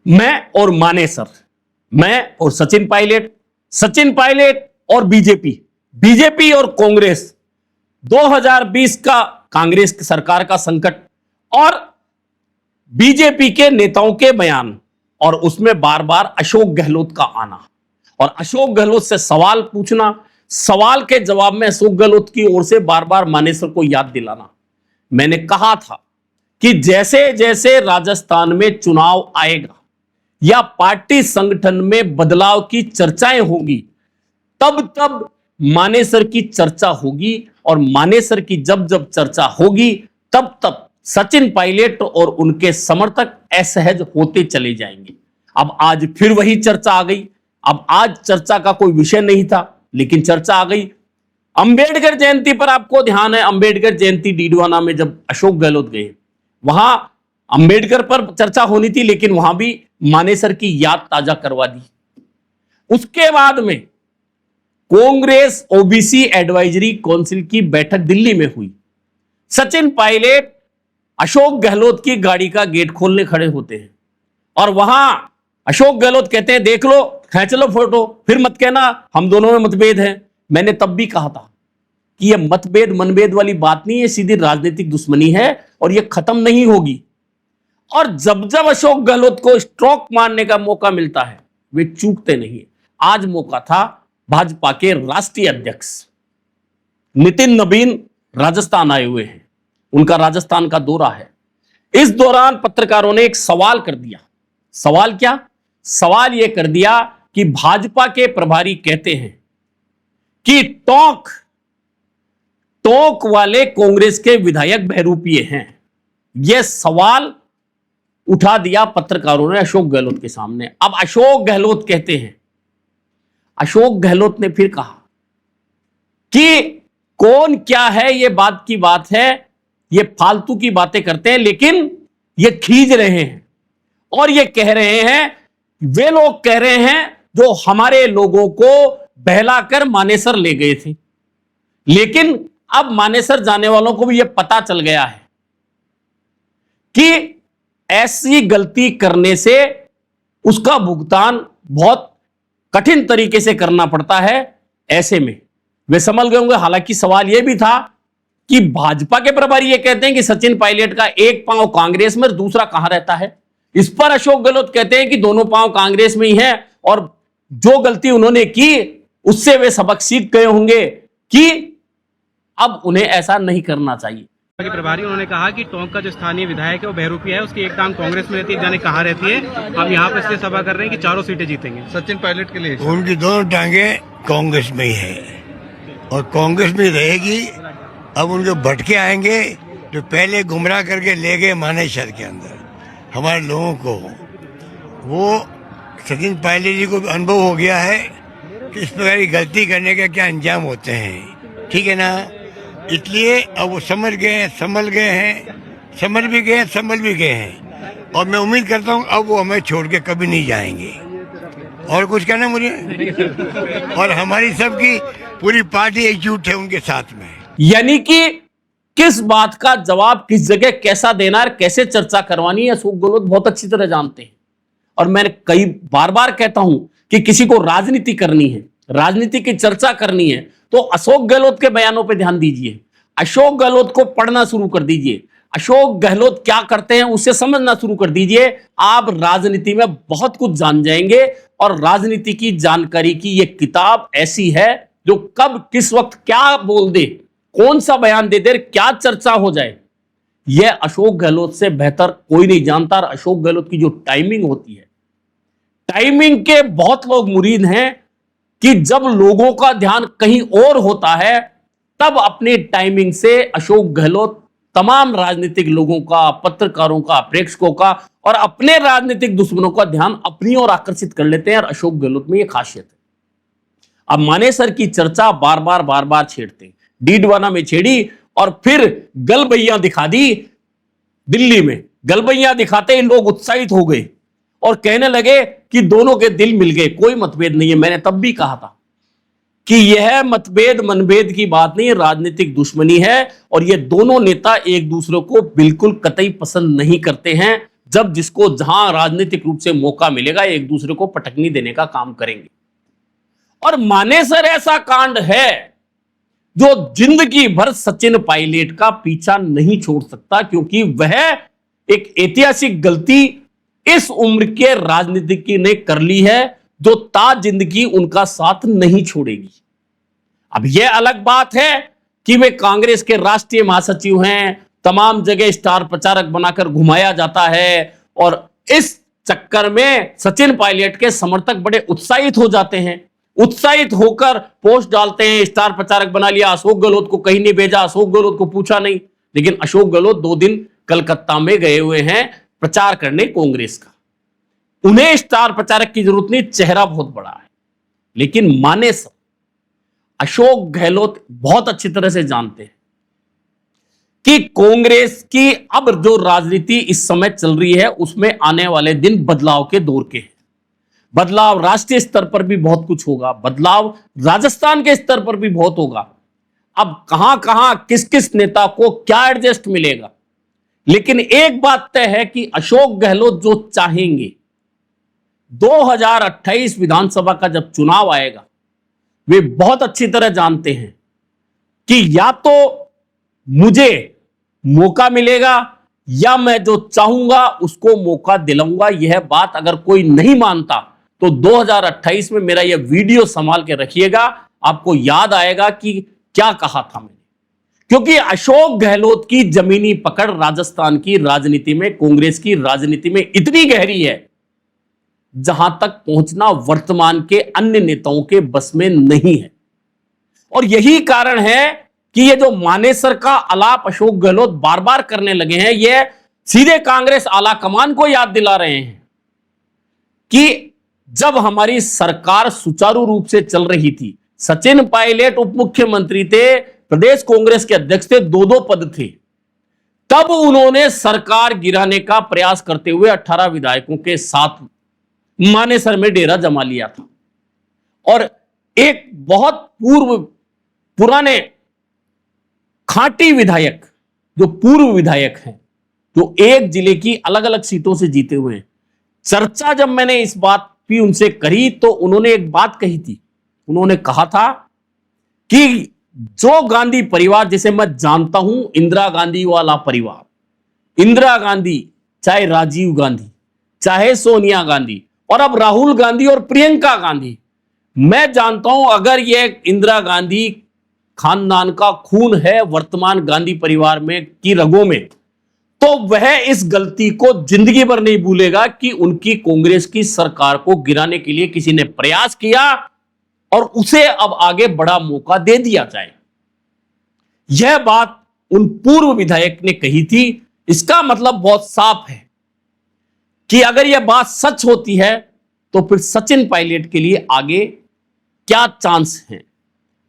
मैं और मानेसर, मैं और सचिन पायलट और बीजेपी और कांग्रेस, 2020 का कांग्रेस की सरकार का संकट और बीजेपी के नेताओं के बयान और उसमें बार बार अशोक गहलोत का आना और अशोक गहलोत से सवाल पूछना, सवाल के जवाब में अशोक गहलोत की ओर से बार बार मानेसर को याद दिलाना। मैंने कहा था कि जैसे जैसे राजस्थान में चुनाव आएगा या पार्टी संगठन में बदलाव की चर्चाएं होंगी, तब तब मानेसर की चर्चा होगी और मानेसर की जब जब चर्चा होगी तब तब सचिन पायलट और उनके समर्थक असहज होते चले जाएंगे। अब आज फिर वही चर्चा आ गई। अब आज चर्चा का कोई विषय नहीं था, लेकिन चर्चा आ गई। अंबेडकर जयंती पर आपको ध्यान है, अंबेडकर जयंती डीडवाना में जब अशोक गहलोत गए, वहां अंबेडकर पर चर्चा होनी थी, लेकिन वहां भी मानेसर की याद ताजा करवा दी। उसके बाद में कांग्रेस ओबीसी एडवाइजरी काउंसिल की बैठक दिल्ली में हुई। सचिन पायलट अशोक गहलोत की गाड़ी का गेट खोलने खड़े होते हैं और वहां अशोक गहलोत कहते हैं, देख लो, खींच लो फोटो, फिर मत कहना हम दोनों में मतभेद है। मैंने तब भी कहा था कि यह मतभेद मनभेद वाली बात नहीं है, सीधी राजनीतिक दुश्मनी है और यह खत्म नहीं होगी। और जब जब अशोक गहलोत को स्ट्रोक मारने का मौका मिलता है, वे चूकते नहीं। आज मौका था भाजपा के राष्ट्रीय अध्यक्ष नितिन नबीन राजस्थान आए हुए हैं, उनका राजस्थान का दौरा है। इस दौरान पत्रकारों ने एक सवाल कर दिया। सवाल क्या? सवाल यह कर दिया कि भाजपा के प्रभारी कहते हैं कि टोंक वाले कांग्रेस के विधायक बहरूपीय हैं। यह सवाल उठा दिया पत्रकारों ने अशोक गहलोत के सामने। अब अशोक गहलोत कहते हैं, अशोक गहलोत ने फिर कहा कि कौन क्या है, यह बात की बात है, ये फालतू की बातें करते हैं, लेकिन ये खींच रहे हैं और ये कह रहे हैं, वे लोग कह रहे हैं जो हमारे लोगों को बहलाकर मानेसर ले गए थे। लेकिन अब मानेसर जाने वालों को भी यह पता चल गया है कि ऐसी गलती करने से उसका भुगतान बहुत कठिन तरीके से करना पड़ता है। ऐसे में वे संभल गए होंगे। हालांकि सवाल यह भी था कि भाजपा के प्रभारी ये कहते हैं कि सचिन पायलट का एक पांव कांग्रेस में, दूसरा कहां रहता है। इस पर अशोक गहलोत कहते हैं कि दोनों पांव कांग्रेस में ही है और जो गलती उन्होंने की उससे वे सबक सीख गए होंगे कि अब उन्हें ऐसा नहीं करना चाहिए। के प्रभारी उन्होंने कहा कि टोंक का जो स्थानीय विधायक है वो बहरूपी है, उसकी एक टांग कांग्रेस में रहती है, जाने कहाँ रहती है। हम यहाँ पे इसलिए सभा कर रहे हैं कि चारों सीटें जीतेंगे सचिन पायलट के लिए। उनकी दोनों टांगे कांग्रेस में ही है और कांग्रेस में रहेगी। अब उनके भटके आएंगे जो पहले गुमराह करके ले गए मानेसर के अंदर हमारे लोगों को। वो सचिन पायलट जी को अनुभव हो गया है कि इस प्रकार की गलती करने का क्या अंजाम होते हैं, ठीक है ना। इसलिए अब वो समझ भी गए हैं और मैं उम्मीद करता हूँ अब वो हमें छोड़ के कभी नहीं जाएंगे। और कुछ कहना मुझे और हमारी सबकी पूरी पार्टी एकजुट है उनके साथ में। यानी कि किस बात का जवाब किस जगह कैसा देना है, कैसे चर्चा करवानी है, अशोक गहलोत बहुत अच्छी तरह जानते हैं। और मैंने कई बार कहता हूं कि किसी को राजनीति करनी है, राजनीति की चर्चा करनी है, तो अशोक गहलोत के बयानों पर ध्यान दीजिए, अशोक गहलोत को पढ़ना शुरू कर दीजिए, अशोक गहलोत क्या करते हैं उससे समझना शुरू कर दीजिए। आप राजनीति में बहुत कुछ जान जाएंगे और राजनीति की जानकारी की यह किताब ऐसी है जो कब किस वक्त क्या बोल दे, कौन सा बयान दे दे, क्या चर्चा हो जाए, यह अशोक गहलोत से बेहतर कोई नहीं जानता। और अशोक गहलोत की जो टाइमिंग होती है, टाइमिंग के बहुत लोग मुरीद हैं कि जब लोगों का ध्यान कहीं और होता है तब अपनी टाइमिंग से अशोक गहलोत तमाम राजनीतिक लोगों का, पत्रकारों का, प्रेक्षकों का और अपने राजनीतिक दुश्मनों का ध्यान अपनी ओर आकर्षित कर लेते हैं। और अशोक गहलोत में यह खासियत है। अब मानेसर की चर्चा बार बार छेड़ते हैं, डीडवाना में छेड़ी और फिर गलबैया दिखा दी दिल्ली में। गलबैया दिखाते ही लोग उत्साहित हो गए और कहने लगे कि दोनों के दिल मिल गए, कोई मतभेद नहीं है। मैंने तब भी कहा था कि यह मतभेद मनभेद की बात नहीं, राजनीतिक दुश्मनी है और ये दोनों नेता एक दूसरे को बिल्कुल कतई पसंद नहीं करते हैं। जब जिसको जहां राजनीतिक रूप से मौका मिलेगा एक दूसरे को पटकनी देने का काम करेंगे। और मानेसर ऐसा कांड है जो जिंदगी भर सचिन पायलट का पीछा नहीं छोड़ सकता, क्योंकि वह एक ऐतिहासिक गलती इस उम्र के राजनीतिज्ञ ने कर ली है जो ताज जिंदगी उनका साथ नहीं छोड़ेगी। अब यह अलग बात है कि वे कांग्रेस के राष्ट्रीय महासचिव हैं, तमाम जगह स्टार प्रचारक बनाकर घुमाया जाता है, और इस चक्कर में सचिन पायलट के समर्थक बड़े उत्साहित हो जाते हैं, उत्साहित होकर पोस्ट डालते हैं, स्टार प्रचारक बना लिया, अशोक गहलोत को कहीं नहीं भेजा, अशोक गहलोत को पूछा नहीं। लेकिन अशोक गहलोत 2 दिन कलकत्ता में गए हुए हैं प्रचार करने कांग्रेस का, उन्हें स्टार प्रचारक की जरूरत नहीं, चेहरा बहुत बड़ा है। लेकिन मानेसर अशोक गहलोत बहुत अच्छी तरह से जानते हैं कि कांग्रेस की अब जो राजनीति इस समय चल रही है उसमें आने वाले दिन बदलाव के दौर के हैं। बदलाव राष्ट्रीय स्तर पर भी बहुत कुछ होगा, बदलाव राजस्थान के स्तर पर भी बहुत होगा। अब कहां कहां किस किस नेता को क्या एडजस्ट मिलेगा, लेकिन एक बात तय है कि अशोक गहलोत जो चाहेंगे 2028 विधानसभा का जब चुनाव आएगा, वे बहुत अच्छी तरह जानते हैं कि या तो मुझे मौका मिलेगा या मैं जो चाहूंगा उसको मौका दिलाऊंगा। यह बात अगर कोई नहीं मानता तो 2028 में मेरा यह वीडियो संभाल के रखिएगा, आपको याद आएगा कि क्या कहा था मैंने। क्योंकि अशोक गहलोत की जमीनी पकड़ राजस्थान की राजनीति में, कांग्रेस की राजनीति में इतनी गहरी है जहां तक पहुंचना वर्तमान के अन्य नेताओं के बस में नहीं है। और यही कारण है कि ये जो मानेसर का आलाप अशोक गहलोत बार बार करने लगे हैं, ये सीधे कांग्रेस आला कमान को याद दिला रहे हैं कि जब हमारी सरकार सुचारू रूप से चल रही थी, सचिन पायलट उप मुख्यमंत्री थे, प्रदेश कांग्रेस के अध्यक्ष थे, 2-2 पद थे, तब उन्होंने सरकार गिराने का प्रयास करते हुए 18 विधायकों के साथ मानेसर में डेरा जमा लिया था। और एक बहुत पुराने खांटी विधायक, जो पूर्व विधायक हैं, जो एक जिले की अलग अलग सीटों से जीते हुए हैं, चर्चा जब मैंने इस बात की उनसे करी तो उन्होंने एक बात कही थी। उन्होंने कहा था कि जो गांधी परिवार, जिसे मैं जानता हूं, इंदिरा गांधी वाला परिवार, इंदिरा गांधी, चाहे राजीव गांधी, चाहे सोनिया गांधी, और अब राहुल गांधी और प्रियंका गांधी, मैं जानता हूं अगर यह इंदिरा गांधी खानदान का खून है वर्तमान गांधी परिवार में की रगों में, तो वह इस गलती को जिंदगी भर नहीं भूलेगा कि उनकी कांग्रेस की सरकार को गिराने के लिए किसी ने प्रयास किया और उसे अब आगे बड़ा मौका दे दिया जाए। यह बात उन पूर्व विधायक ने कही थी। इसका मतलब बहुत साफ है कि अगर यह बात सच होती है तो फिर सचिन पायलट के लिए आगे क्या चांस हैं।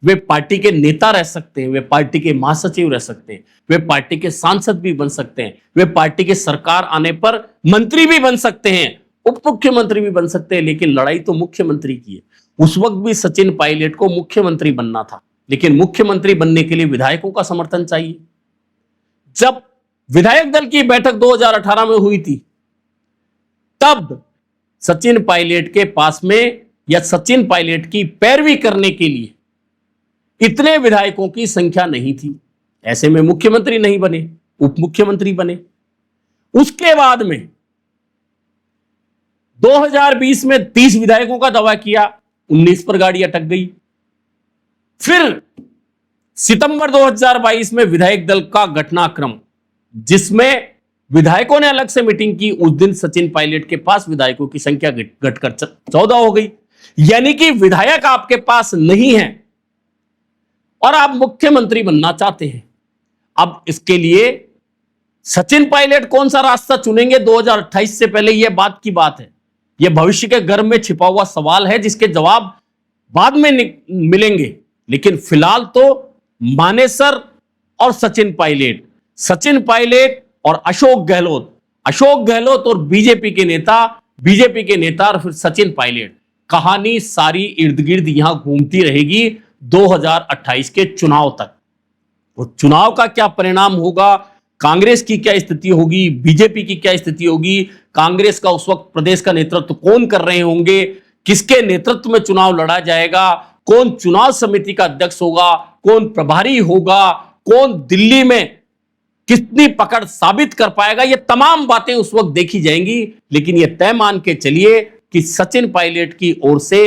वे पार्टी के नेता रह सकते हैं, वे पार्टी के महासचिव रह सकते हैं, वे पार्टी के सांसद भी बन सकते हैं, वे पार्टी के सरकार आने पर मंत्री भी बन सकते हैं, उप मुख्यमंत्री भी बन सकते हैं। लेकिन लड़ाई तो मुख्यमंत्री की है। उस वक्त भी सचिन पायलट को मुख्यमंत्री बनना था, लेकिन मुख्यमंत्री बनने के लिए विधायकों का समर्थन चाहिए। जब विधायक दल की बैठक 2018 में हुई थी, तब सचिन पायलट के पास में या सचिन पायलट की पैरवी करने के लिए इतने विधायकों की संख्या नहीं थी। ऐसे में मुख्यमंत्री नहीं बने, उप मुख्यमंत्री बने। उसके बाद में 2020 में 30 विधायकों का दावा किया, 19 पर गाड़ी अटक गई। फिर सितंबर 2022 में विधायक दल का घटनाक्रम, जिसमें विधायकों ने अलग से मीटिंग की, उस दिन सचिन पायलट के पास विधायकों की संख्या घटकर 14 हो गई। यानी कि विधायक आपके पास नहीं है और आप मुख्यमंत्री बनना चाहते हैं। अब इसके लिए सचिन पायलट कौन सा रास्ता चुनेंगे 2028 से पहले, यह बात की बात है। यह भविष्य के गर्भ में छिपा हुआ सवाल है जिसके जवाब बाद में मिलेंगे। लेकिन फिलहाल तो मानेसर और सचिन पायलट और अशोक गहलोत और बीजेपी के नेता और फिर सचिन पायलट, कहानी सारी इर्द गिर्द यहां घूमती रहेगी 2028 के चुनाव तक। वो चुनाव का क्या परिणाम होगा, कांग्रेस की क्या स्थिति होगी, बीजेपी की क्या स्थिति होगी, कांग्रेस का उस वक्त प्रदेश का नेतृत्व कौन कर रहे होंगे, किसके नेतृत्व में चुनाव लड़ा जाएगा, कौन चुनाव समिति का अध्यक्ष होगा, कौन प्रभारी होगा, कौन दिल्ली में कितनी पकड़ साबित कर पाएगा, ये तमाम बातें उस वक्त देखी जाएंगी। लेकिन ये तय मान के चलिए कि सचिन पायलट की ओर से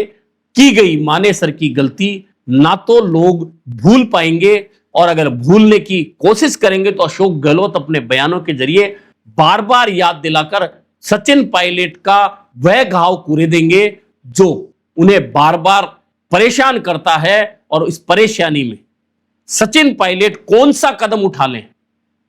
की गई मानेसर की गलती ना तो लोग भूल पाएंगे, और अगर भूलने की कोशिश करेंगे तो अशोक गहलोत अपने बयानों के जरिए बार बार याद दिलाकर सचिन पायलट का वह घाव पूरे देंगे जो उन्हें बार बार परेशान करता है। और इस परेशानी में सचिन पायलट कौन सा कदम उठा लें,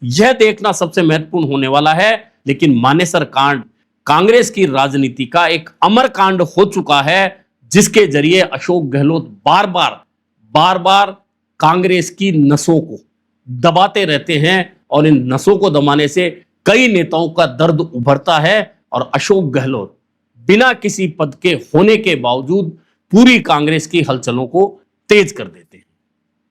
यह देखना सबसे महत्वपूर्ण होने वाला है। लेकिन मानेसर कांड कांग्रेस की राजनीति का एक अमर कांड हो चुका है, जिसके जरिए अशोक गहलोत बार बार कांग्रेस की नसों को दबाते रहते हैं, और इन नसों को दबाने से कई नेताओं का दर्द उभरता है, और अशोक गहलोत बिना किसी पद के होने के बावजूद पूरी कांग्रेस की हलचलों को तेज कर देते हैं।